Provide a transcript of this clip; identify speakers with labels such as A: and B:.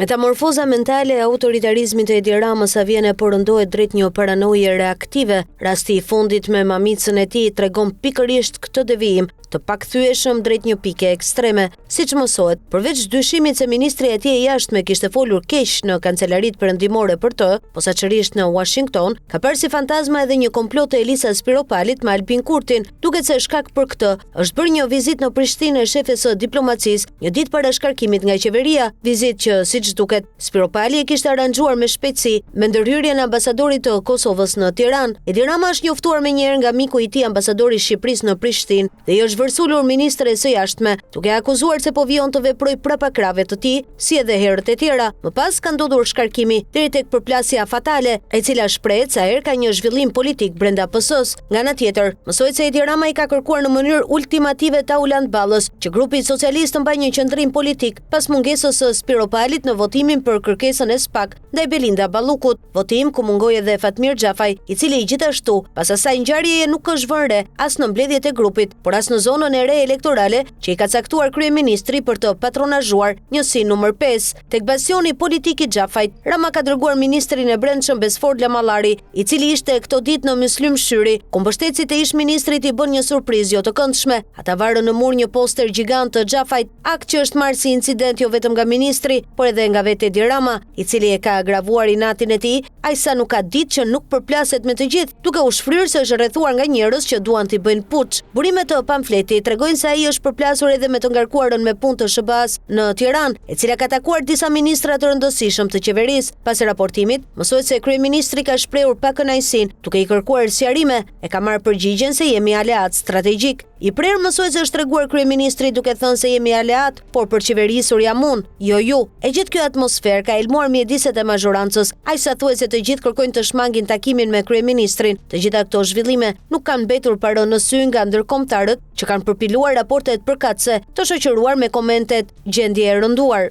A: Metamorfoza mentale e autoritarizmit të Edi Ramës avjen e përëndohet drejt një paranoje reaktive. Rasti i fundit me mamicën e tij tregon pikërisht këtë devijim të pakthyeshëm drejt një pike ekstreme, siç mësohet. Përveç dyshimit se ministri e tij e jashtme kishte folur keq në kancelarit perëndimore për të, posaçërisht në Washington, ka parë si fantazma edhe një komplot e Elisa Spiropalit me Albin Kurtin, duket se shkak për këtë është bërë një vizitë në Prishtinë e shefes së diplomacisë, një ditë para shkarkimit nga qeveria, vizitë që siç duket Spiropali e kishte aranxhuar me shpejtësi me ndërhyrjen e ambasadorit të Kosovës në Tiranë. Edi Rama është njoftuar menjëherë nga miku i tij ambasadori i Shqipërisë në Prishtinë dhe i është vërsulur ministre së jashtme, duke akuzuar se po vijon të veprojë prapa krave të tij, si edhe herët e tjera. Më pas ka ndodhur shkarkimi deri tek përplasja fatale, e cila shprehet se ka një zhvillim politik brenda PS-s. Nga ana tjetër, mësohet se Edi Rama i ka kërkuar në mënyrë ultimative Taulant Ballës që grupi socialist të mbajë një qendrim politik pas mungesës së Spiropalit në votimin për kërkesën e SPAK ndaj Belinda Ballukut, votim ku mungoi edhe Fatmir Xhafaj, i cili gjithashtu pas asaj ngjarjeje nuk është vënë re as në mbledhjet e grupit, por as në zonën e re elektorale që i ka caktuar kryeministri për të patronazhuar njësi numër 5. Tek bastioni politik i Xhafajt, Rama ka dërguar ministrin e brendshëm Besford Lamallari, i cili ishte këto ditë në Myslim Shyri, ku mbështetësit e ish-ministrit i bën një surprizë jo të këndshme. Ata varën në mur një poster gjigant të Xhafajt, akt që është marrë si incident jo vetëm nga ministri, por edhe nga vetë Edi Rama, i cili e ka agravuar inatin e tij, aq sa nuk ka ditë që nuk përplaset me të gjithë, duke u shfryrë se është rrethuar nga njerëz që duan t'i bëjnë puç. Burimet të pamfletit tregojnë se ai është përplasur edhe me të ngarkuarën me punë të SBA-s në Tiranë, e cila ka takuar disa ministra të rëndësishëm të qeverisë. Pas raportimit, mësohet se kryeministri ka shprehur pakënaqësinë, duke i kërkuar sqarime, e ka marrë përgjigjen se jemi aleat strategjik. I prerë mësohet se është treguar kryeministri duke thënë se jemi aleat, por për qeverisur jam unë, jo ju. E gjithë kjo atmosferë ka elmuar mjediset e mazhorancës, aq sa thuhet se të gjithë kërkojnë të shmangin takimin me kryeministrin. Të gjitha këto zhvillime nuk kanë mbetur pa rënë në sy nga ndërkombëtarët që kanë përpiluar raportet përkatëse, të shoqëruar me komentet gjendje e rënduar.